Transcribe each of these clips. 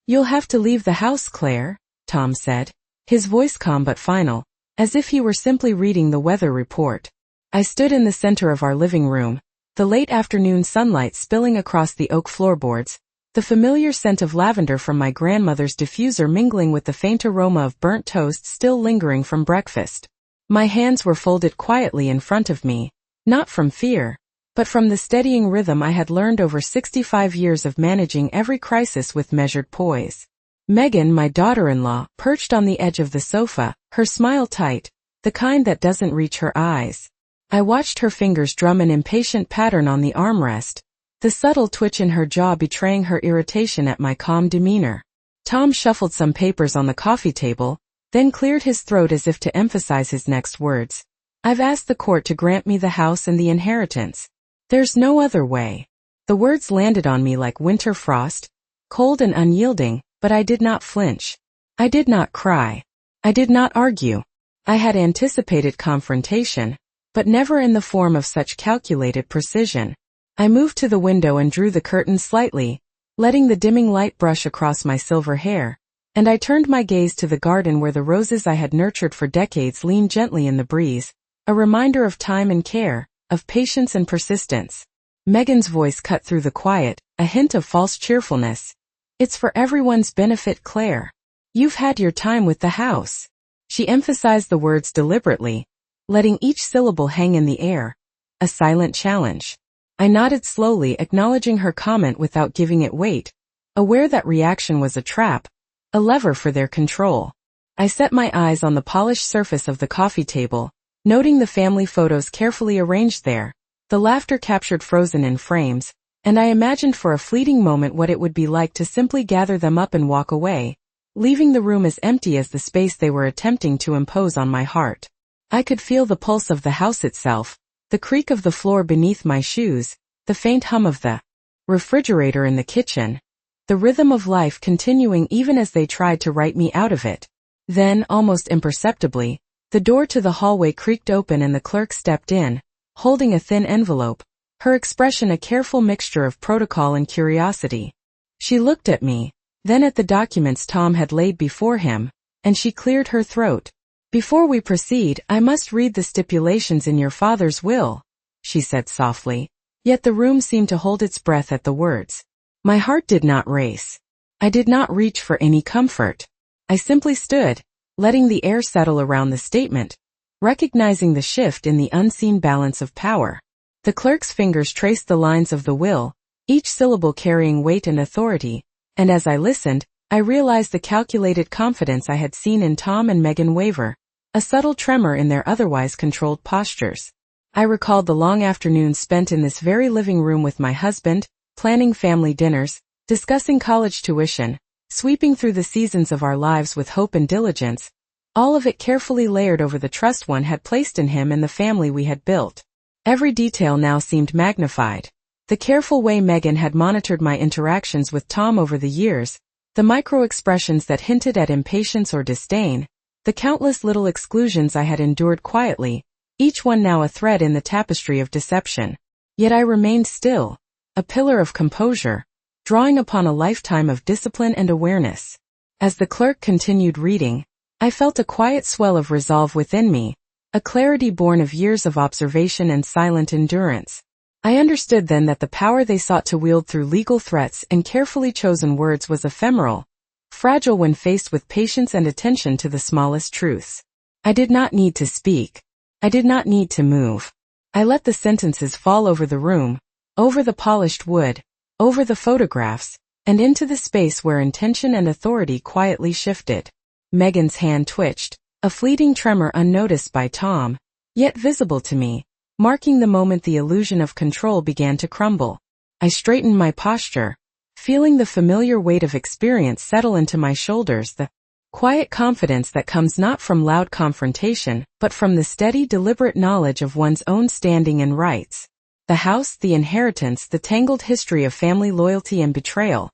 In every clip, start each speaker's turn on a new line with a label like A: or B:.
A: "You'll have to leave the house, Claire," Tom said, his voice calm but final, as if he were simply reading the weather report. I stood in the center of our living room, the late afternoon sunlight spilling across the oak floorboards, the familiar scent of lavender from my grandmother's diffuser mingling with the faint aroma of burnt toast still lingering from breakfast. My hands were folded quietly in front of me, not from fear, but from the steadying rhythm I had learned over 65 years of managing every crisis with measured poise. Megan, my daughter-in-law, perched on the edge of the sofa, her smile tight, the kind that doesn't reach her eyes. I watched her fingers drum an impatient pattern on the armrest, the subtle twitch in her jaw betraying her irritation at my calm demeanor. Tom shuffled some papers on the coffee table, then cleared his throat as if to emphasize his next words. "I've asked the court to grant me the house and the inheritance. There's no other way." The words landed on me like winter frost, cold and unyielding, but I did not flinch. I did not cry. I did not argue. I had anticipated confrontation, but never in the form of such calculated precision. I moved to the window and drew the curtains slightly, letting the dimming light brush across my silver hair, and I turned my gaze to the garden where the roses I had nurtured for decades leaned gently in the breeze, a reminder of time and care, of patience and persistence. Megan's voice cut through the quiet, a hint of false cheerfulness. "It's for everyone's benefit, Claire. You've had your time with the house." She emphasized the words deliberately, letting each syllable hang in the air, a silent challenge. I nodded slowly, acknowledging her comment without giving it weight, aware that reaction was a trap, a lever for their control. I set my eyes on the polished surface of the coffee table, noting the family photos carefully arranged there, the laughter captured frozen in frames, and I imagined for a fleeting moment what it would be like to simply gather them up and walk away, leaving the room as empty as the space they were attempting to impose on my heart. I could feel the pulse of the house itself, the creak of the floor beneath my shoes, the faint hum of the refrigerator in the kitchen, the rhythm of life continuing even as they tried to write me out of it. Then, almost imperceptibly, the door to the hallway creaked open and the clerk stepped in, holding a thin envelope, her expression a careful mixture of protocol and curiosity. She looked at me, then at the documents Tom had laid before him, and she cleared her throat. "Before we proceed, I must read the stipulations in your father's will," she said softly, yet the room seemed to hold its breath at the words. My heart did not race. I did not reach for any comfort. I simply stood, letting the air settle around the statement, recognizing the shift in the unseen balance of power. The clerk's fingers traced the lines of the will, each syllable carrying weight and authority, and as I listened, I realized the calculated confidence I had seen in Tom and Megan waver, a subtle tremor in their otherwise controlled postures. I recalled the long afternoons spent in this very living room with my husband, planning family dinners, discussing college tuition, sweeping through the seasons of our lives with hope and diligence, all of it carefully layered over the trust one had placed in him and the family we had built. Every detail now seemed magnified. The careful way Megan had monitored my interactions with Tom over the years, the micro-expressions that hinted at impatience or disdain, the countless little exclusions I had endured quietly, each one now a thread in the tapestry of deception. Yet I remained still, a pillar of composure, drawing upon a lifetime of discipline and awareness. As the clerk continued reading, I felt a quiet swell of resolve within me, a clarity born of years of observation and silent endurance. I understood then that the power they sought to wield through legal threats and carefully chosen words was ephemeral, fragile when faced with patience and attention to the smallest truths. I did not need to speak. I did not need to move. I let the sentences fall over the room, over the polished wood, over the photographs, and into the space where intention and authority quietly shifted. Megan's hand twitched, a fleeting tremor unnoticed by Tom, yet visible to me, marking the moment the illusion of control began to crumble. I straightened my posture, feeling the familiar weight of experience settle into my shoulders, the quiet confidence that comes not from loud confrontation, but from the steady, deliberate knowledge of one's own standing and rights. The house, the inheritance, the tangled history of family loyalty and betrayal.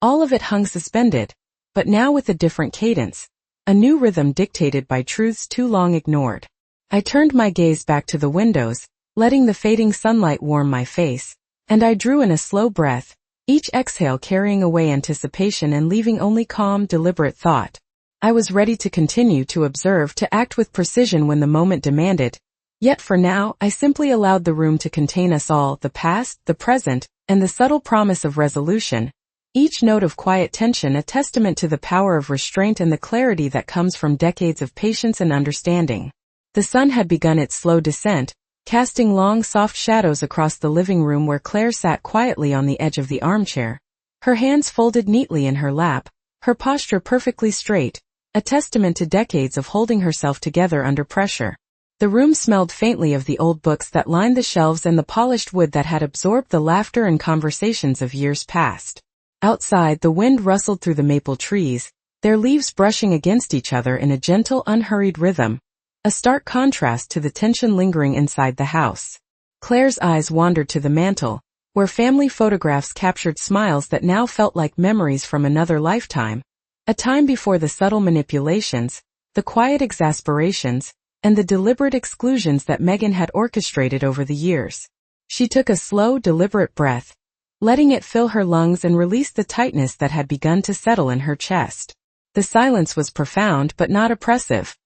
A: All of it hung suspended, but now with a different cadence, a new rhythm dictated by truths too long ignored. I turned my gaze back to the windows, letting the fading sunlight warm my face, and I drew in a slow breath, each exhale carrying away anticipation and leaving only calm, deliberate thought. I was ready to continue to observe, to act with precision when the moment demanded. Yet for now, I simply allowed the room to contain us all, the past, the present, and the subtle promise of resolution. Each note of quiet tension a testament to the power of restraint and the clarity that comes from decades of patience and understanding. The sun had begun its slow descent, casting long, soft shadows across the living room where Claire sat quietly on the edge of the armchair, her hands folded neatly in her lap, her posture perfectly straight, a testament to decades of holding herself together under pressure. The room smelled faintly of the old books that lined the shelves and the polished wood that had absorbed the laughter and conversations of years past. Outside, the wind rustled through the maple trees, their leaves brushing against each other in a gentle, unhurried rhythm, a stark contrast to the tension lingering inside the house. Claire's eyes wandered to the mantel, where family photographs captured smiles that now felt like memories from another lifetime, a time before the subtle manipulations, the quiet exasperations, and the deliberate exclusions that Megan had orchestrated over the years. She took a slow, deliberate breath, letting it fill her lungs and release the tightness that had begun to settle in her chest. The silence was profound but not oppressive.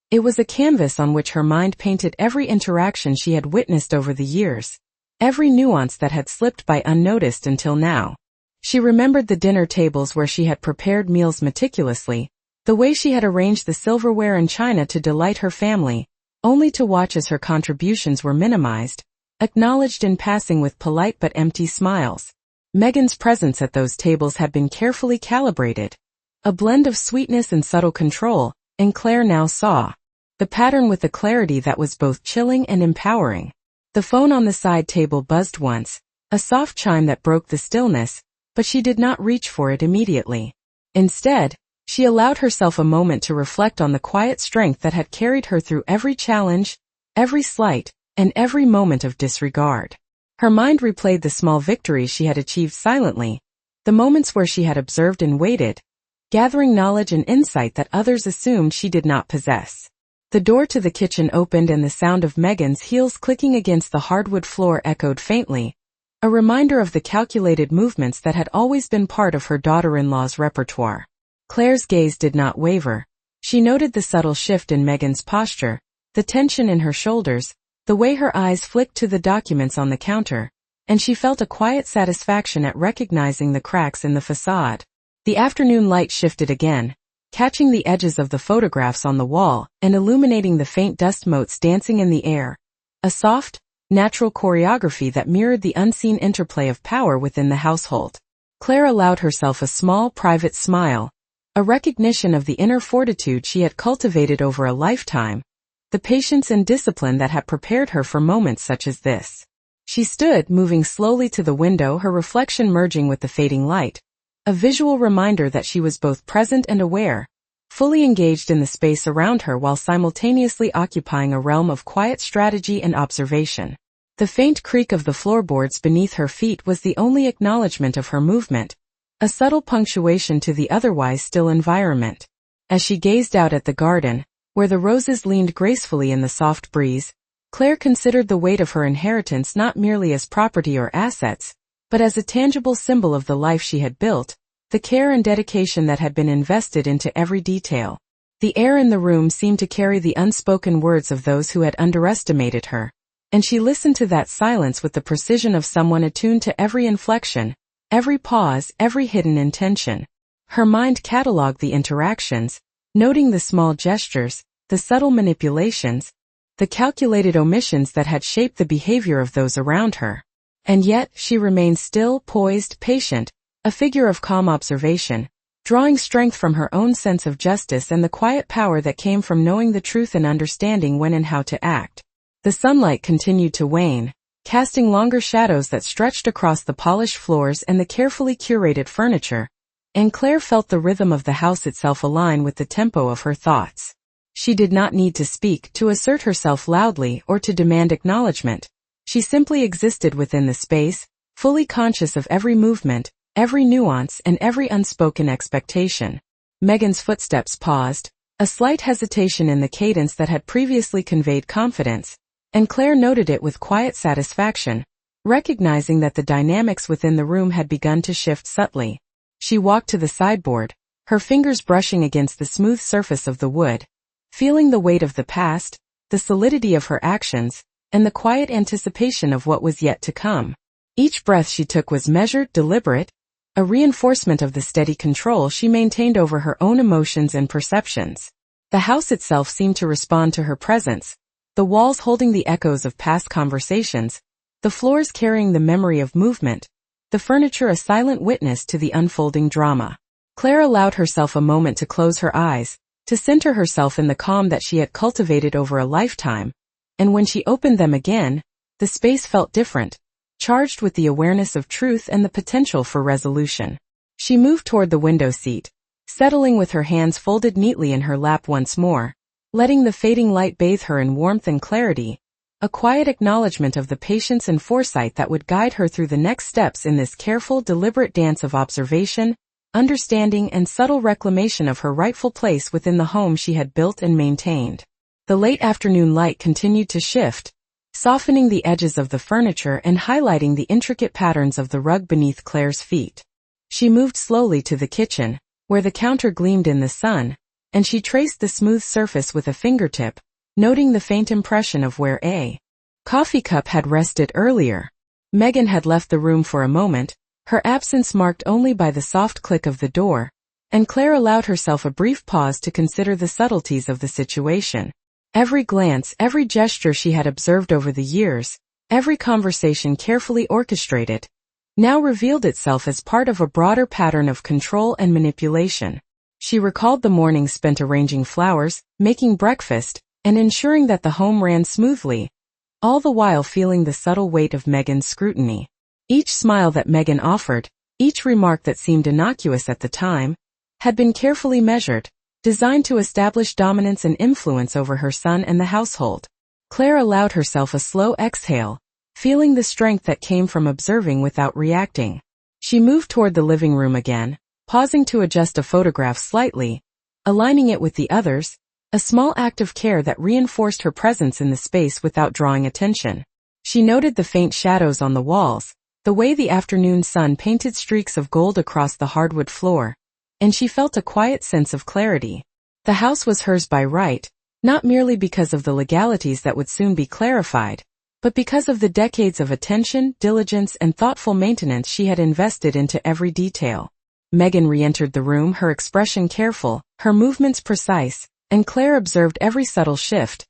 A: It was a canvas on which her mind painted every interaction she had witnessed over the years, every nuance that had slipped by unnoticed until now. She remembered the dinner tables where she had prepared meals meticulously, the way she had arranged the silverware and china to delight her family, only to watch as her contributions were minimized, acknowledged in passing with polite but empty smiles. Megan's presence at those tables had been carefully calibrated, a blend of sweetness and subtle control, and Claire now saw the pattern with a clarity that was both chilling and empowering. The phone on the side table buzzed once, a soft chime that broke the stillness, but she did not reach for it immediately. Instead, she allowed herself a moment to reflect on the quiet strength that had carried her through every challenge, every slight, and every moment of disregard. Her mind replayed the small victories she had achieved silently, the moments where she had observed and waited, gathering knowledge and insight that others assumed she did not possess. The door to the kitchen opened and the sound of Megan's heels clicking against the hardwood floor echoed faintly, a reminder of the calculated movements that had always been part of her daughter-in-law's repertoire. Claire's gaze did not waver. She noted the subtle shift in Megan's posture, the tension in her shoulders, the way her eyes flicked to the documents on the counter, and she felt a quiet satisfaction at recognizing the cracks in the facade. The afternoon light shifted again, catching the edges of the photographs on the wall and illuminating the faint dust motes dancing in the air, a soft, natural choreography that mirrored the unseen interplay of power within the household. Claire allowed herself a small, private smile, a recognition of the inner fortitude she had cultivated over a lifetime, the patience and discipline that had prepared her for moments such as this. She stood, moving slowly to the window, her reflection merging with the fading light, a visual reminder that she was both present and aware, fully engaged in the space around her while simultaneously occupying a realm of quiet strategy and observation. The faint creak of the floorboards beneath her feet was the only acknowledgement of her movement, a subtle punctuation to the otherwise still environment. As she gazed out at the garden, where the roses leaned gracefully in the soft breeze, Claire considered the weight of her inheritance not merely as property or assets, but as a tangible symbol of the life she had built, the care and dedication that had been invested into every detail. The air in the room seemed to carry the unspoken words of those who had underestimated her, and she listened to that silence with the precision of someone attuned to every inflection, every pause, every hidden intention. Her mind catalogued the interactions, noting the small gestures, the subtle manipulations, the calculated omissions that had shaped the behavior of those around her. And yet, she remained still, poised, patient, a figure of calm observation, drawing strength from her own sense of justice and the quiet power that came from knowing the truth and understanding when and how to act. The sunlight continued to wane, casting longer shadows that stretched across the polished floors and the carefully curated furniture, and Claire felt the rhythm of the house itself align with the tempo of her thoughts. She did not need to speak, to assert herself loudly, or to demand acknowledgement. She simply existed within the space, fully conscious of every movement, every nuance, and every unspoken expectation. Megan's footsteps paused, a slight hesitation in the cadence that had previously conveyed confidence, and Claire noted it with quiet satisfaction, recognizing that the dynamics within the room had begun to shift subtly. She walked to the sideboard, her fingers brushing against the smooth surface of the wood, feeling the weight of the past, the solidity of her actions, and the quiet anticipation of what was yet to come. Each breath she took was measured, deliberate, a reinforcement of the steady control she maintained over her own emotions and perceptions. The house itself seemed to respond to her presence, the walls holding the echoes of past conversations, the floors carrying the memory of movement, the furniture a silent witness to the unfolding drama. Claire allowed herself a moment to close her eyes, to center herself in the calm that she had cultivated over a lifetime, and when she opened them again, the space felt different, charged with the awareness of truth and the potential for resolution. She moved toward the window seat, settling with her hands folded neatly in her lap once more, letting the fading light bathe her in warmth and clarity, a quiet acknowledgement of the patience and foresight that would guide her through the next steps in this careful, deliberate dance of observation, understanding, and subtle reclamation of her rightful place within the home she had built and maintained. The late afternoon light continued to shift, softening the edges of the furniture and highlighting the intricate patterns of the rug beneath Claire's feet. She moved slowly to the kitchen, where the counter gleamed in the sun, and she traced the smooth surface with a fingertip, noting the faint impression of where a coffee cup had rested earlier. Megan had left the room for a moment, her absence marked only by the soft click of the door, and Claire allowed herself a brief pause to consider the subtleties of the situation. Every glance, every gesture she had observed over the years, every conversation carefully orchestrated, now revealed itself as part of a broader pattern of control and manipulation. She recalled the mornings spent arranging flowers, making breakfast, and ensuring that the home ran smoothly, all the while feeling the subtle weight of Megan's scrutiny. Each smile that Megan offered, each remark that seemed innocuous at the time, had been carefully measured, designed to establish dominance and influence over her son and the household. Claire allowed herself a slow exhale, feeling the strength that came from observing without reacting. She moved toward the living room again, pausing to adjust a photograph slightly, aligning it with the others, a small act of care that reinforced her presence in the space without drawing attention. She noted the faint shadows on the walls, the way the afternoon sun painted streaks of gold across the hardwood floor, and she felt a quiet sense of clarity. The house was hers by right, not merely because of the legalities that would soon be clarified, but because of the decades of attention, diligence, and thoughtful maintenance she had invested into every detail. Megan re-entered the room, her expression careful, her movements precise, and Claire observed every subtle shift,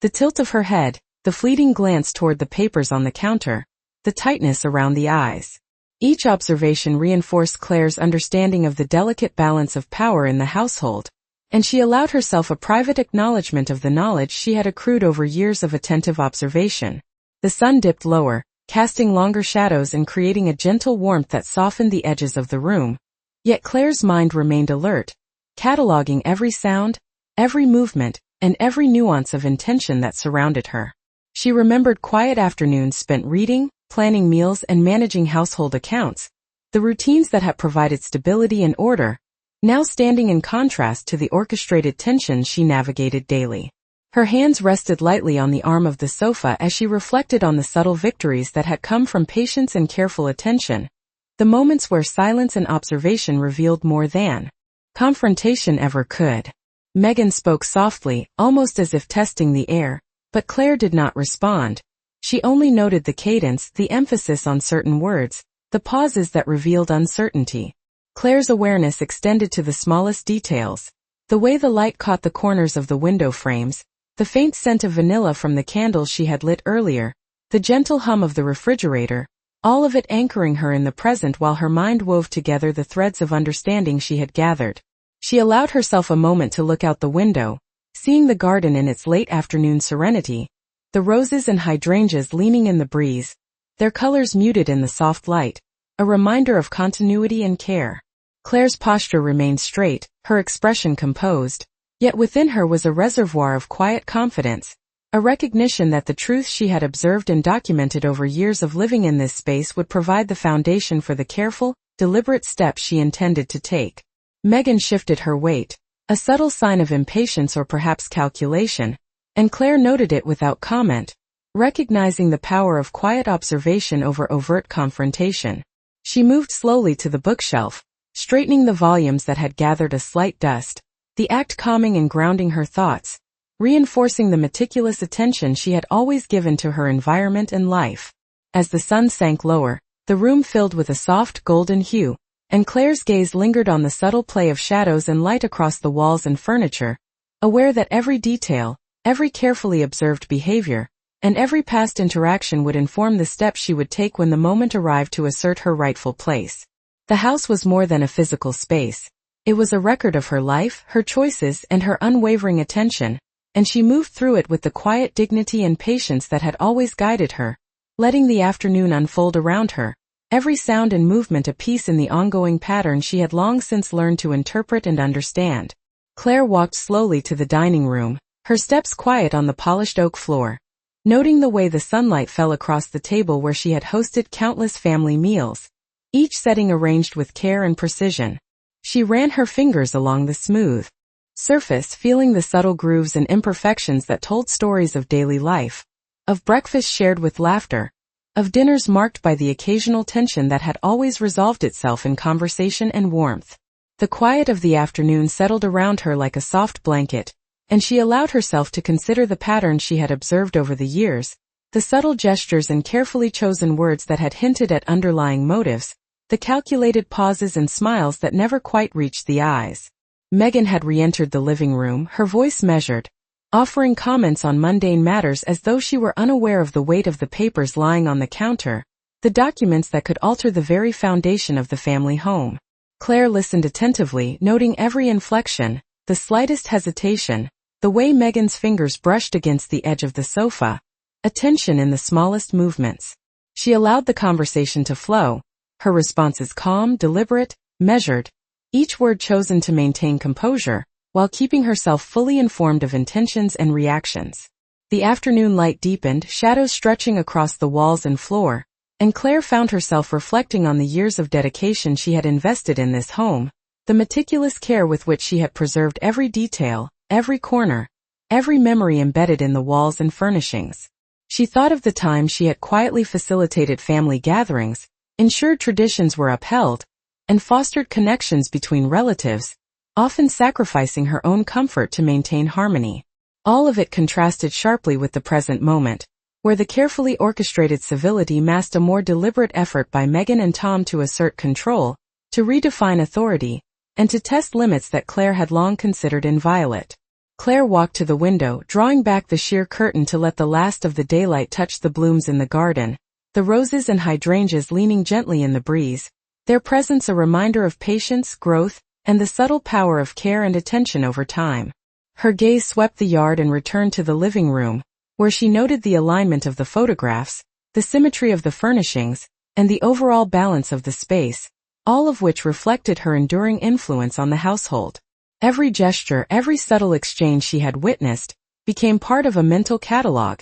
A: the tilt of her head, the fleeting glance toward the papers on the counter, the tightness around the eyes. Each observation reinforced Claire's understanding of the delicate balance of power in the household, and she allowed herself a private acknowledgement of the knowledge she had accrued over years of attentive observation. The sun dipped lower, casting longer shadows and creating a gentle warmth that softened the edges of the room, yet Claire's mind remained alert, cataloging every sound, every movement, and every nuance of intention that surrounded her. She remembered quiet afternoons spent reading, planning meals, and managing household accounts, the routines that had provided stability and order, now standing in contrast to the orchestrated tensions she navigated daily. Her hands rested lightly on the arm of the sofa as she reflected on the subtle victories that had come from patience and careful attention, the moments where silence and observation revealed more than confrontation ever could. Megan spoke softly, almost as if testing the air, but Claire did not respond. She only noted the cadence, the emphasis on certain words, the pauses that revealed uncertainty. Claire's awareness extended to the smallest details, the way the light caught the corners of the window frames, the faint scent of vanilla from the candles she had lit earlier, the gentle hum of the refrigerator, all of it anchoring her in the present while her mind wove together the threads of understanding she had gathered. She allowed herself a moment to look out the window, seeing the garden in its late afternoon serenity, the roses and hydrangeas leaning in the breeze, their colors muted in the soft light, a reminder of continuity and care. Claire's posture remained straight, her expression composed, yet within her was a reservoir of quiet confidence, a recognition that the truth she had observed and documented over years of living in this space would provide the foundation for the careful, deliberate steps she intended to take. Megan shifted her weight, a subtle sign of impatience or perhaps calculation, and Claire noted it without comment. recognizing the power of quiet observation over overt confrontation. She moved slowly to the bookshelf, straightening the volumes that had gathered a slight dust, the act calming and grounding her thoughts, reinforcing the meticulous attention she had always given to her environment and life. As the sun sank lower, the room filled with a soft golden hue, and Claire's gaze lingered on the subtle play of shadows and light across the walls and furniture, aware that every detail, every carefully observed behavior, and every past interaction would inform the steps she would take when the moment arrived to assert her rightful place. The house was more than a physical space. It was a record of her life, her choices, and her unwavering attention, and she moved through it with the quiet dignity and patience that had always guided her, letting the afternoon unfold around her, every sound and movement a piece in the ongoing pattern she had long since learned to interpret and understand. Claire walked slowly to the dining room, her steps quiet on the polished oak floor, noting the way the sunlight fell across the table where she had hosted countless family meals, each setting arranged with care and precision. She ran her fingers along the smooth surface, feeling the subtle grooves and imperfections that told stories of daily life, of breakfast shared with laughter, of dinners marked by the occasional tension that had always resolved itself in conversation and warmth. The quiet of the afternoon settled around her like a soft blanket, and she allowed herself to consider the patterns she had observed over the years, the subtle gestures and carefully chosen words that had hinted at underlying motives, the calculated pauses and smiles that never quite reached the eyes. Megan had re-entered the living room, her voice measured, offering comments on mundane matters as though she were unaware of the weight of the papers lying on the counter, the documents that could alter the very foundation of the family home. Claire listened attentively, noting every inflection, the slightest hesitation, the way Megan's fingers brushed against the edge of the sofa, attention in the smallest movements. She allowed the conversation to flow, her responses calm, deliberate, measured, each word chosen to maintain composure, while keeping herself fully informed of intentions and reactions. The afternoon light deepened, shadows stretching across the walls and floor, and Claire found herself reflecting on the years of dedication she had invested in this home, the meticulous care with which she had preserved every detail, every corner, every memory embedded in the walls and furnishings. She thought of the time she had quietly facilitated family gatherings, ensured traditions were upheld, and fostered connections between relatives, often sacrificing her own comfort to maintain harmony. All of it contrasted sharply with the present moment, where the carefully orchestrated civility masked a more deliberate effort by Megan and Tom to assert control, to redefine authority, and to test limits that Claire had long considered inviolate. Claire walked to the window, drawing back the sheer curtain to let the last of the daylight touch the blooms in the garden, the roses and hydrangeas leaning gently in the breeze, their presence a reminder of patience, growth, and the subtle power of care and attention over time. Her gaze swept the yard and returned to the living room, where she noted the alignment of the photographs, the symmetry of the furnishings, and the overall balance of the space, all of which reflected her enduring influence on the household. Every gesture, every subtle exchange she had witnessed, became part of a mental catalog,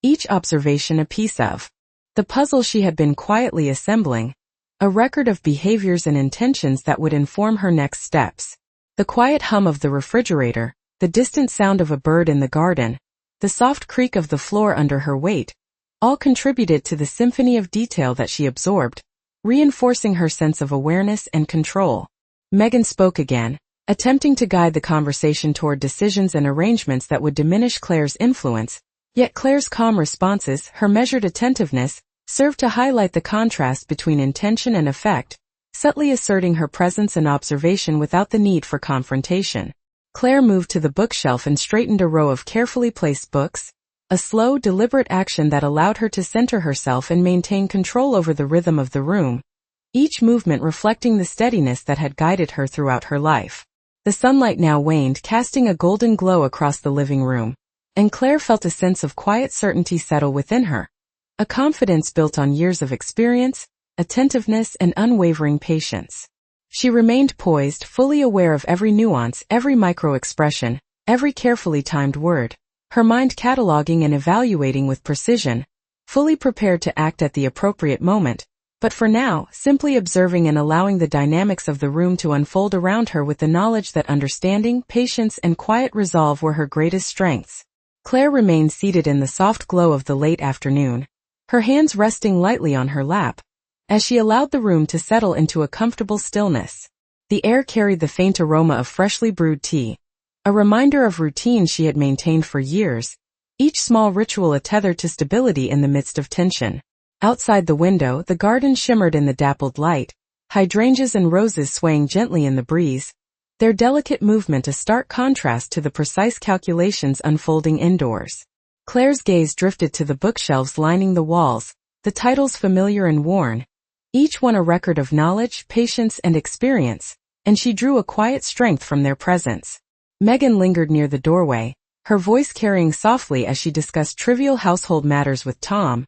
A: each observation a piece of the puzzle she had been quietly assembling, a record of behaviors and intentions that would inform her next steps. The quiet hum of the refrigerator, the distant sound of a bird in the garden, the soft creak of the floor under her weight, all contributed to the symphony of detail that she absorbed, reinforcing her sense of awareness and control. Megan spoke again, attempting to guide the conversation toward decisions and arrangements that would diminish Claire's influence, yet Claire's calm responses, her measured attentiveness, served to highlight the contrast between intention and effect, subtly asserting her presence and observation without the need for confrontation. Claire moved to the bookshelf and straightened a row of carefully placed books, a slow, deliberate action that allowed her to center herself and maintain control over the rhythm of the room, each movement reflecting the steadiness that had guided her throughout her life. The sunlight now waned, casting a golden glow across the living room, and Claire felt a sense of quiet certainty settle within her, a confidence built on years of experience, attentiveness, and unwavering patience. She remained poised, fully aware of every nuance, every micro-expression, every carefully timed word, her mind cataloging and evaluating with precision, fully prepared to act at the appropriate moment, but for now, simply observing and allowing the dynamics of the room to unfold around her with the knowledge that understanding, patience, and quiet resolve were her greatest strengths. Claire remained seated in the soft glow of the late afternoon, her hands resting lightly on her lap, as she allowed the room to settle into a comfortable stillness. The air carried the faint aroma of freshly brewed tea, a reminder of routine she had maintained for years, each small ritual a tether to stability in the midst of tension. Outside the window, the garden shimmered in the dappled light, hydrangeas and roses swaying gently in the breeze, their delicate movement a stark contrast to the precise calculations unfolding indoors. Claire's gaze drifted to the bookshelves lining the walls, the titles familiar and worn, each one a record of knowledge, patience, and experience, and she drew a quiet strength from their presence. Megan lingered near the doorway, her voice carrying softly as she discussed trivial household matters with Tom,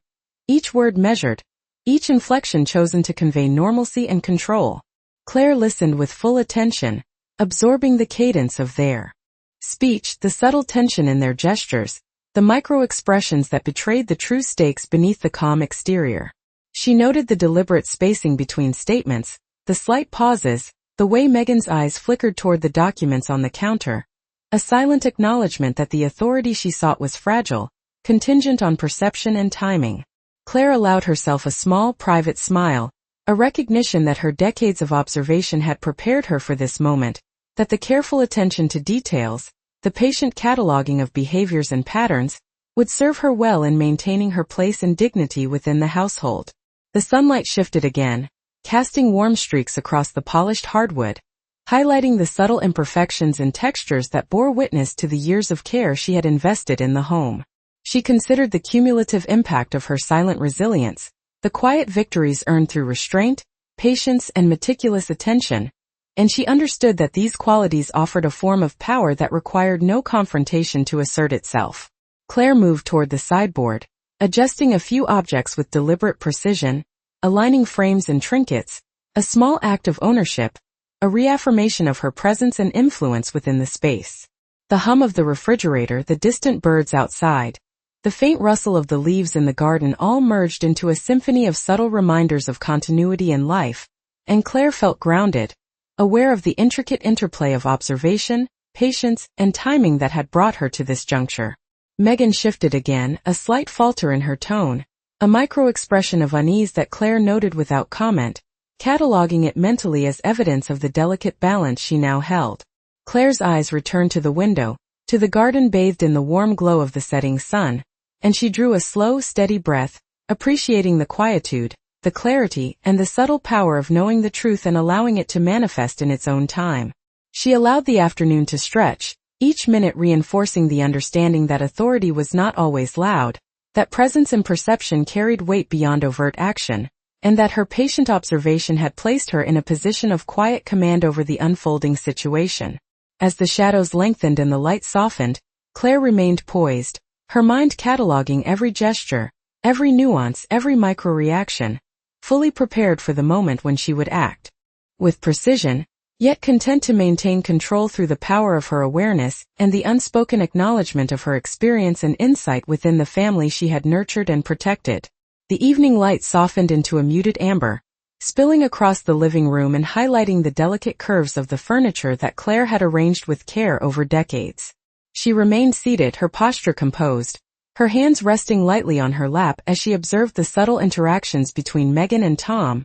A: each word measured, each inflection chosen to convey normalcy and control. Claire listened with full attention, absorbing the cadence of their speech, the subtle tension in their gestures, the micro-expressions that betrayed the true stakes beneath the calm exterior. She noted the deliberate spacing between statements, the slight pauses, the way Megan's eyes flickered toward the documents on the counter, a silent acknowledgement that the authority she sought was fragile, contingent on perception and timing. Claire allowed herself a small, private smile, a recognition that her decades of observation had prepared her for this moment, that the careful attention to details, the patient cataloging of behaviors and patterns, would serve her well in maintaining her place and dignity within the household. The sunlight shifted again, casting warm streaks across the polished hardwood, highlighting the subtle imperfections and textures that bore witness to the years of care she had invested in the home. She considered the cumulative impact of her silent resilience, the quiet victories earned through restraint, patience, and meticulous attention, and she understood that these qualities offered a form of power that required no confrontation to assert itself. Claire moved toward the sideboard, adjusting a few objects with deliberate precision, aligning frames and trinkets, a small act of ownership, a reaffirmation of her presence and influence within the space. The hum of the refrigerator, the distant birds outside, the faint rustle of the leaves in the garden all merged into a symphony of subtle reminders of continuity and life, and Claire felt grounded, aware of the intricate interplay of observation, patience, and timing that had brought her to this juncture. Megan shifted again, a slight falter in her tone, a micro-expression of unease that Claire noted without comment, cataloging it mentally as evidence of the delicate balance she now held. Claire's eyes returned to the window, to the garden bathed in the warm glow of the setting sun, and she drew a slow, steady breath, appreciating the quietude, the clarity, and the subtle power of knowing the truth and allowing it to manifest in its own time. She allowed the afternoon to stretch, each minute reinforcing the understanding that authority was not always loud, that presence and perception carried weight beyond overt action, and that her patient observation had placed her in a position of quiet command over the unfolding situation. As the shadows lengthened and the light softened, Claire remained poised, her mind cataloging every gesture, every nuance, every micro-reaction, fully prepared for the moment when she would act. With precision, yet content to maintain control through the power of her awareness and the unspoken acknowledgement of her experience and insight within the family she had nurtured and protected. The evening light softened into a muted amber, spilling across the living room and highlighting the delicate curves of the furniture that Claire had arranged with care over decades. She remained seated, her posture composed, her hands resting lightly on her lap as she observed the subtle interactions between Megan and Tom,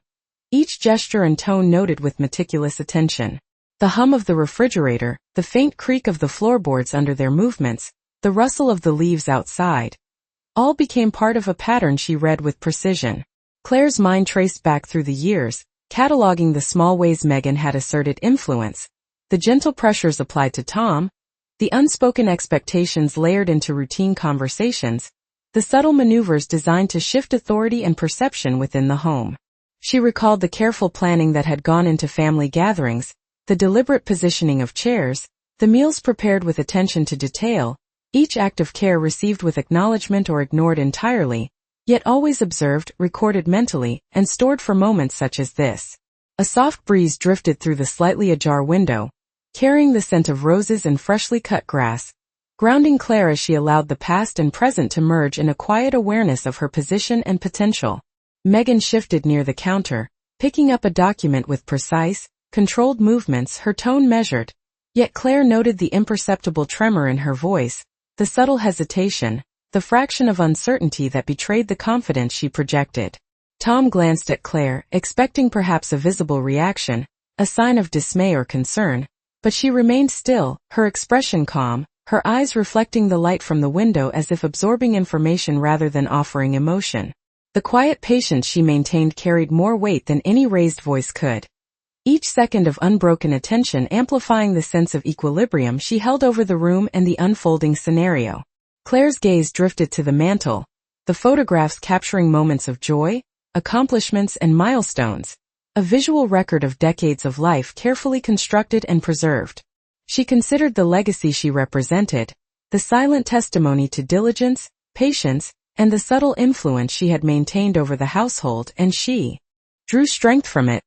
A: each gesture and tone noted with meticulous attention. The hum of the refrigerator, the faint creak of the floorboards under their movements, the rustle of the leaves outside, all became part of a pattern she read with precision. Claire's mind traced back through the years, cataloging the small ways Megan had asserted influence, the gentle pressures applied to Tom, the unspoken expectations layered into routine conversations, the subtle maneuvers designed to shift authority and perception within the home. She recalled the careful planning that had gone into family gatherings, the deliberate positioning of chairs, the meals prepared with attention to detail, each act of care received with acknowledgement or ignored entirely, yet always observed, recorded mentally, and stored for moments such as this. A soft breeze drifted through the slightly ajar window, carrying the scent of roses and freshly cut grass, grounding Claire as she allowed the past and present to merge in a quiet awareness of her position and potential. Megan shifted near the counter, picking up a document with precise, controlled movements, her tone measured, yet Claire noted the imperceptible tremor in her voice, the subtle hesitation, the fraction of uncertainty that betrayed the confidence she projected. Tom glanced at Claire, expecting perhaps a visible reaction, a sign of dismay or concern, but she remained still, her expression calm, her eyes reflecting the light from the window as if absorbing information rather than offering emotion. The quiet patience she maintained carried more weight than any raised voice could. Each second of unbroken attention amplifying the sense of equilibrium she held over the room and the unfolding scenario. Claire's gaze drifted to the mantel, the photographs capturing moments of joy, accomplishments and milestones, a visual record of decades of life carefully constructed and preserved. She considered the legacy she represented, the silent testimony to diligence, patience, and the subtle influence she had maintained over the household, and she drew strength from it,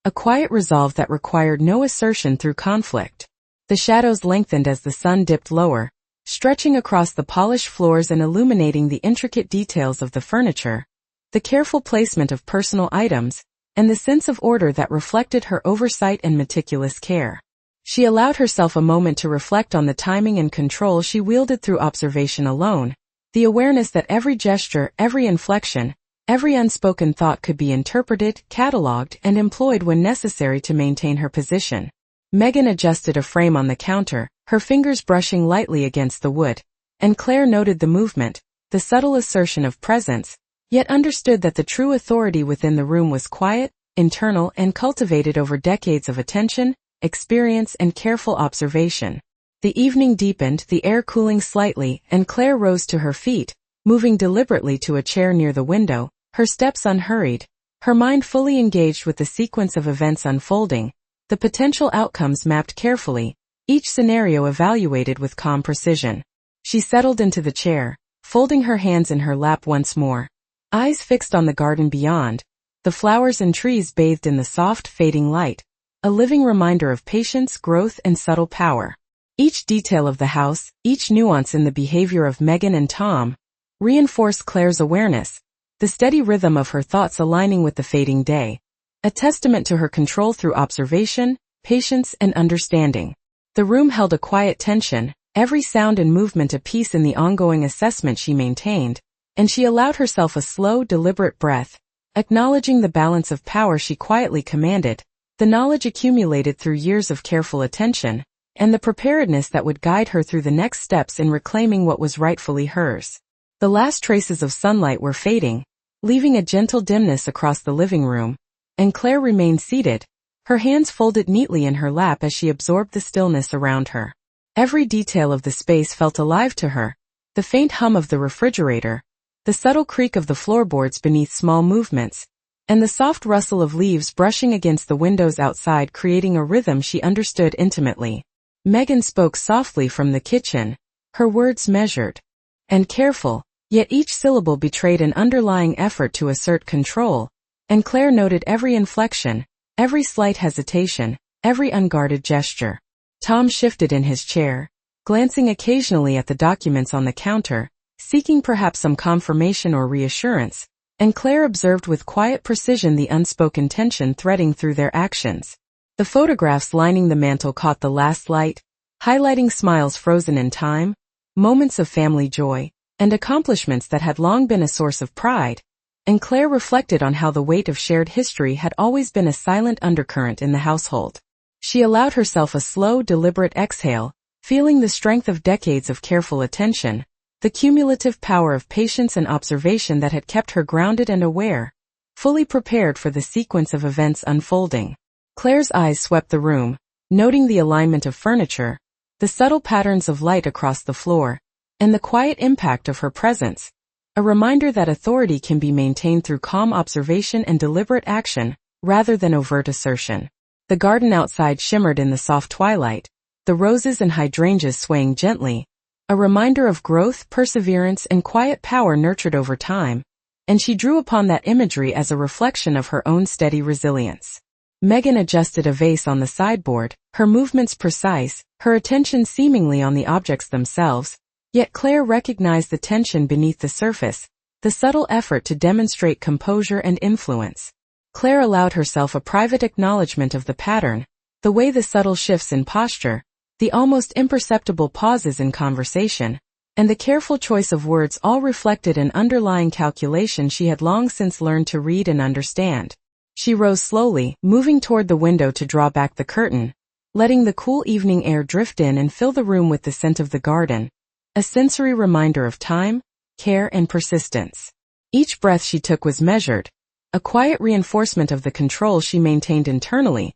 A: a quiet resolve that required no assertion through conflict. The shadows lengthened as the sun dipped lower, stretching across the polished floors and illuminating the intricate details of the furniture, the careful placement of personal items, and the sense of order that reflected her oversight and meticulous care. She allowed herself a moment to reflect on the timing and control she wielded through observation alone, the awareness that every gesture, every inflection, every unspoken thought could be interpreted, catalogued, and employed when necessary to maintain her position. Megan adjusted a frame on the counter, her fingers brushing lightly against the wood, and Claire noted the movement, the subtle assertion of presence, yet understood that the true authority within the room was quiet, internal, and cultivated over decades of attention, experience, and careful observation. The evening deepened, the air cooling slightly, and Claire rose to her feet, moving deliberately to a chair near the window, her steps unhurried, her mind fully engaged with the sequence of events unfolding, the potential outcomes mapped carefully, each scenario evaluated with calm precision. She settled into the chair, folding her hands in her lap once more, eyes fixed on the garden beyond, the flowers and trees bathed in the soft, fading light, a living reminder of patience, growth, and subtle power. Each detail of the house, each nuance in the behavior of Megan and Tom, reinforced Claire's awareness, the steady rhythm of her thoughts aligning with the fading day, a testament to her control through observation, patience, and understanding. The room held a quiet tension, every sound and movement a piece in the ongoing assessment she maintained, and she allowed herself a slow, deliberate breath, acknowledging the balance of power she quietly commanded, the knowledge accumulated through years of careful attention, and the preparedness that would guide her through the next steps in reclaiming what was rightfully hers. The last traces of sunlight were fading, leaving a gentle dimness across the living room, and Claire remained seated, her hands folded neatly in her lap as she absorbed the stillness around her. Every detail of the space felt alive to her, the faint hum of the refrigerator, the subtle creak of the floorboards beneath small movements, and the soft rustle of leaves brushing against the windows outside creating a rhythm she understood intimately. Megan spoke softly from the kitchen, her words measured and careful, yet each syllable betrayed an underlying effort to assert control, and Claire noted every inflection, every slight hesitation, every unguarded gesture. Tom shifted in his chair, glancing occasionally at the documents on the counter, seeking perhaps some confirmation or reassurance, and Claire observed with quiet precision the unspoken tension threading through their actions. The photographs lining the mantel caught the last light, highlighting smiles frozen in time, moments of family joy, and accomplishments that had long been a source of pride, and Claire reflected on how the weight of shared history had always been a silent undercurrent in the household. She allowed herself a slow, deliberate exhale, feeling the strength of decades of careful attention, the cumulative power of patience and observation that had kept her grounded and aware, fully prepared for the sequence of events unfolding. Claire's eyes swept the room, noting the alignment of furniture, the subtle patterns of light across the floor, and the quiet impact of her presence, a reminder that authority can be maintained through calm observation and deliberate action, rather than overt assertion. The garden outside shimmered in the soft twilight, the roses and hydrangeas swaying gently, a reminder of growth, perseverance, and quiet power nurtured over time, and she drew upon that imagery as a reflection of her own steady resilience. Megan adjusted a vase on the sideboard, her movements precise, her attention seemingly on the objects themselves, yet Claire recognized the tension beneath the surface, the subtle effort to demonstrate composure and influence. Claire allowed herself a private acknowledgement of the pattern, the way the subtle shifts in posture, the almost imperceptible pauses in conversation, and the careful choice of words all reflected an underlying calculation she had long since learned to read and understand. She rose slowly, moving toward the window to draw back the curtain, letting the cool evening air drift in and fill the room with the scent of the garden, a sensory reminder of time, care, and persistence. Each breath she took was measured, a quiet reinforcement of the control she maintained internally,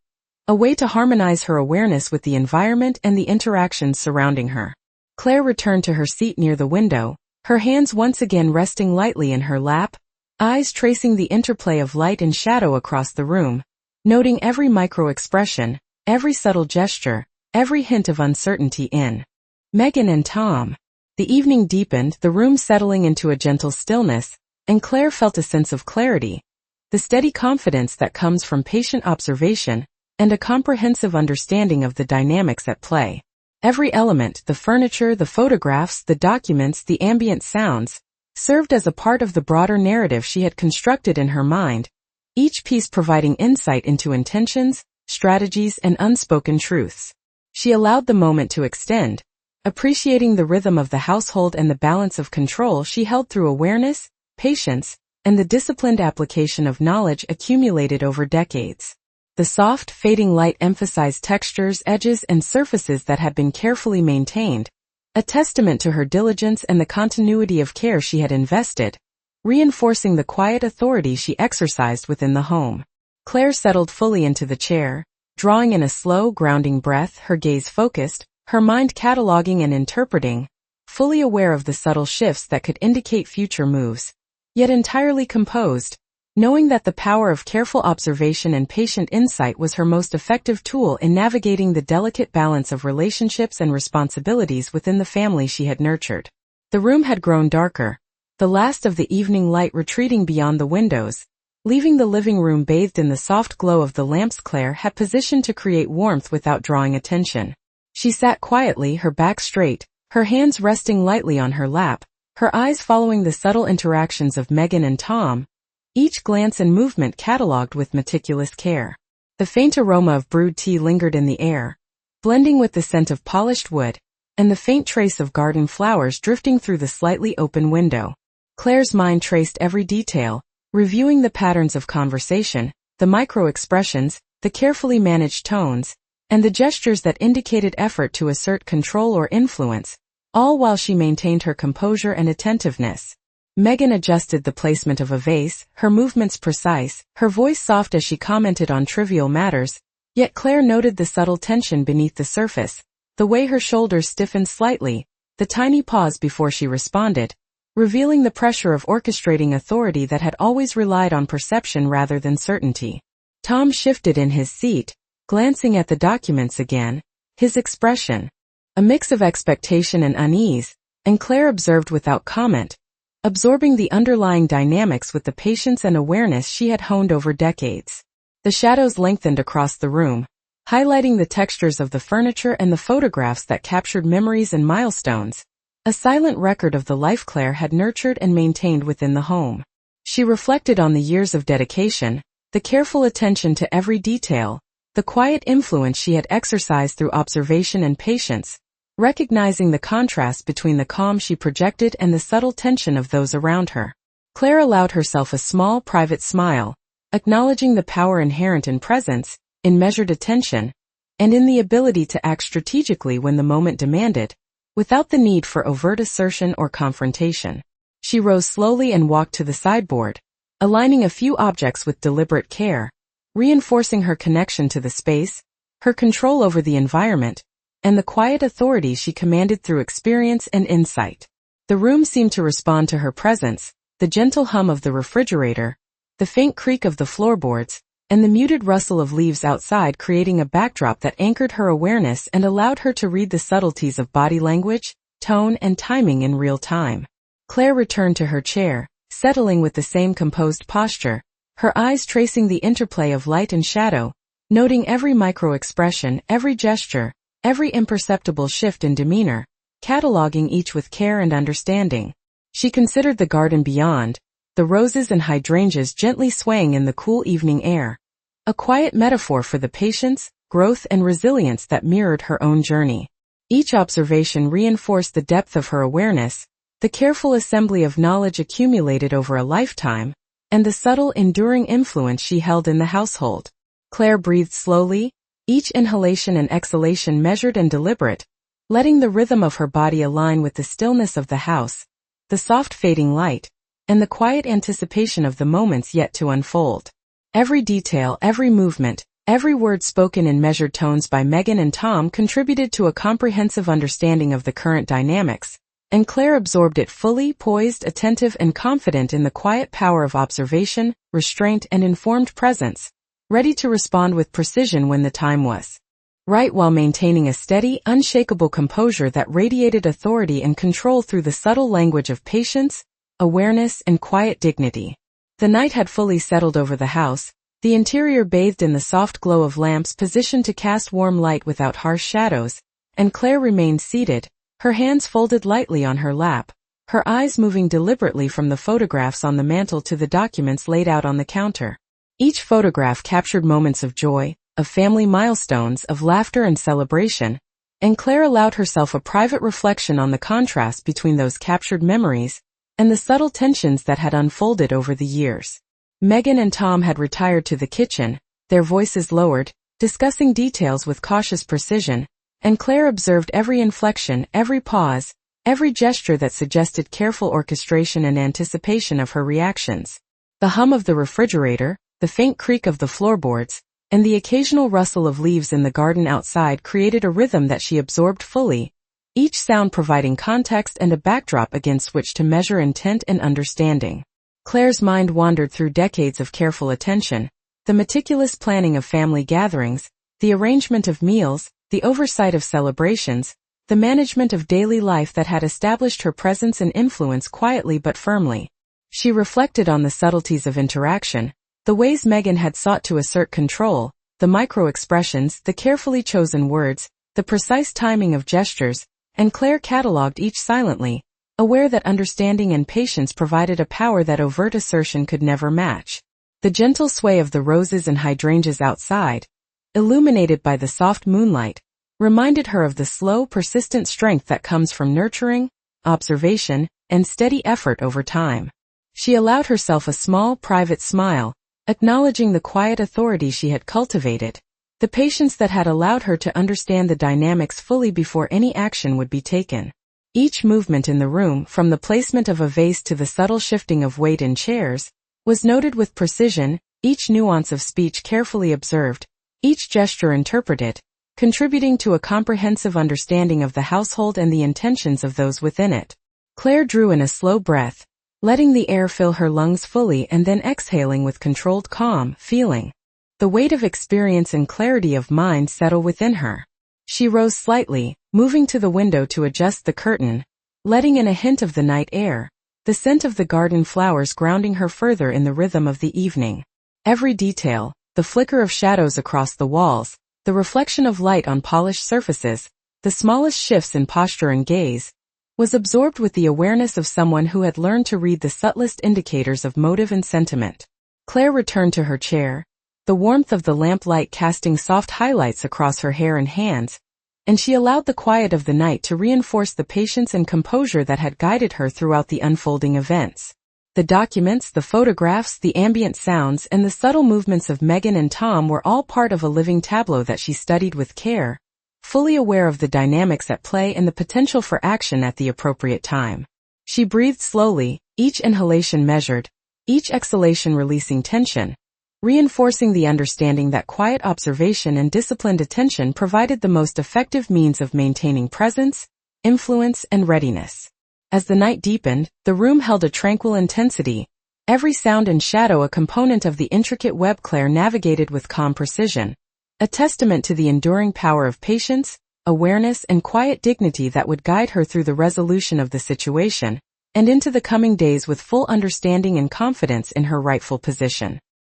A: a way to harmonize her awareness with the environment and the interactions surrounding her. Claire returned to her seat near the window, her hands once again resting lightly in her lap, eyes tracing the interplay of light and shadow across the room, noting every micro-expression, every subtle gesture, every hint of uncertainty in Megan and Tom. The evening deepened, the room settling into a gentle stillness, and Claire felt a sense of clarity, the steady confidence that comes from patient observation, and a comprehensive understanding of the dynamics at play. Every element, the furniture, the photographs, the documents, the ambient sounds, served as a part of the broader narrative she had constructed in her mind, each piece providing insight into intentions, strategies, and unspoken truths. She allowed the moment to extend, appreciating the rhythm of the household and the balance of control she held through awareness, patience, and the disciplined application of knowledge accumulated over decades. The soft, fading light emphasized textures, edges, and surfaces that had been carefully maintained, a testament to her diligence and the continuity of care she had invested, reinforcing the quiet authority she exercised within the home. Claire settled fully into the chair, drawing in a slow, grounding breath, her gaze focused, her mind cataloging and interpreting, fully aware of the subtle shifts that could indicate future moves, yet entirely composed, knowing that the power of careful observation and patient insight was her most effective tool in navigating the delicate balance of relationships and responsibilities within the family she had nurtured. The room had grown darker, the last of the evening light retreating beyond the windows, leaving the living room bathed in the soft glow of the lamps Claire had positioned to create warmth without drawing attention. She sat quietly, her back straight, her hands resting lightly on her lap, her eyes following the subtle interactions of Megan and Tom, each glance and movement catalogued with meticulous care. The faint aroma of brewed tea lingered in the air, blending with the scent of polished wood, and the faint trace of garden flowers drifting through the slightly open window. Claire's mind traced every detail, reviewing the patterns of conversation, the micro-expressions, the carefully managed tones, and the gestures that indicated effort to assert control or influence, all while she maintained her composure and attentiveness. Megan adjusted the placement of a vase, her movements precise, her voice soft as she commented on trivial matters, yet Claire noted the subtle tension beneath the surface, the way her shoulders stiffened slightly, the tiny pause before she responded, revealing the pressure of orchestrating authority that had always relied on perception rather than certainty. Tom shifted in his seat, glancing at the documents again, his expression a mix of expectation and unease, and Claire observed without comment, absorbing the underlying dynamics with the patience and awareness she had honed over decades. The shadows lengthened across the room, highlighting the textures of the furniture and the photographs that captured memories and milestones, a silent record of the life Claire had nurtured and maintained within the home. She reflected on the years of dedication, the careful attention to every detail, the quiet influence she had exercised through observation and patience, recognizing the contrast between the calm she projected and the subtle tension of those around her. Claire allowed herself a small, private smile, acknowledging the power inherent in presence, in measured attention, and in the ability to act strategically when the moment demanded, without the need for overt assertion or confrontation. She rose slowly and walked to the sideboard, aligning a few objects with deliberate care, reinforcing her connection to the space, her control over the environment, and the quiet authority she commanded through experience and insight. The room seemed to respond to her presence, the gentle hum of the refrigerator, the faint creak of the floorboards, and the muted rustle of leaves outside creating a backdrop that anchored her awareness and allowed her to read the subtleties of body language, tone, and timing in real time. Claire returned to her chair, settling with the same composed posture, her eyes tracing the interplay of light and shadow, noting every micro-expression, every gesture, every imperceptible shift in demeanor, cataloging each with care and understanding. She considered the garden beyond, the roses and hydrangeas gently swaying in the cool evening air, a quiet metaphor for the patience, growth, and resilience that mirrored her own journey. Each observation reinforced the depth of her awareness, the careful assembly of knowledge accumulated over a lifetime, and the subtle, enduring influence she held in the household. Claire breathed slowly, each inhalation and exhalation measured and deliberate, letting the rhythm of her body align with the stillness of the house, the soft fading light, and the quiet anticipation of the moments yet to unfold. Every detail, every movement, every word spoken in measured tones by Megan and Tom contributed to a comprehensive understanding of the current dynamics, and Claire absorbed it fully, poised, attentive, and confident in the quiet power of observation, restraint, and informed presence, ready to respond with precision when the time was right, while maintaining a steady, unshakable composure that radiated authority and control through the subtle language of patience, awareness, and quiet dignity. The night had fully settled over the house, the interior bathed in the soft glow of lamps positioned to cast warm light without harsh shadows, and Claire remained seated, her hands folded lightly on her lap, her eyes moving deliberately from the photographs on the mantel to the documents laid out on the counter. Each photograph captured moments of joy, of family milestones, of laughter and celebration, and Claire allowed herself a private reflection on the contrast between those captured memories and the subtle tensions that had unfolded over the years. Megan and Tom had retired to the kitchen, their voices lowered, discussing details with cautious precision, and Claire observed every inflection, every pause, every gesture that suggested careful orchestration and anticipation of her reactions. The hum of the refrigerator, the faint creak of the floorboards, and the occasional rustle of leaves in the garden outside created a rhythm that she absorbed fully, each sound providing context and a backdrop against which to measure intent and understanding. Claire's mind wandered through decades of careful attention, the meticulous planning of family gatherings, the arrangement of meals, the oversight of celebrations, the management of daily life that had established her presence and influence quietly but firmly. She reflected on the subtleties of interaction, the ways Megan had sought to assert control, the micro-expressions, the carefully chosen words, the precise timing of gestures, and Claire catalogued each silently, aware that understanding and patience provided a power that overt assertion could never match. The gentle sway of the roses and hydrangeas outside, illuminated by the soft moonlight, reminded her of the slow, persistent strength that comes from nurturing, observation, and steady effort over time. She allowed herself a small, private smile, acknowledging the quiet authority she had cultivated, the patience that had allowed her to understand the dynamics fully before any action would be taken. Each movement in the room, from the placement of a vase to the subtle shifting of weight in chairs, was noted with precision, each nuance of speech carefully observed, each gesture interpreted, contributing to a comprehensive understanding of the household and the intentions of those within it. Claire drew in a slow breath, letting the air fill her lungs fully and then exhaling with controlled calm feeling. The weight of experience and clarity of mind settle within her. She rose slightly, moving to the window to adjust the curtain, letting in a hint of the night air, the scent of the garden flowers grounding her further in the rhythm of the evening. Every detail, the flicker of shadows across the walls, the reflection of light on polished surfaces, the smallest shifts in posture and gaze, was absorbed with the awareness of someone who had learned to read the subtlest indicators of motive and sentiment. Claire returned to her chair, the warmth of the lamplight casting soft highlights across her hair and hands, and she allowed the quiet of the night to reinforce the patience and composure that had guided her throughout the unfolding events. The documents, the photographs, the ambient sounds, and the subtle movements of Megan and Tom were all part of a living tableau that she studied with care, fully aware of the dynamics at play and the potential for action at the appropriate time. She breathed slowly, each inhalation measured, each exhalation releasing tension, reinforcing the understanding that quiet observation and disciplined attention provided the most effective means of maintaining presence, influence, and readiness. As the night deepened, the room held a tranquil intensity, every sound and shadow a component of the intricate web Claire navigated with calm precision, a testament to the enduring power of patience, awareness, and quiet dignity that would guide her through the resolution of the situation, and into the coming days with full understanding and confidence in her rightful position.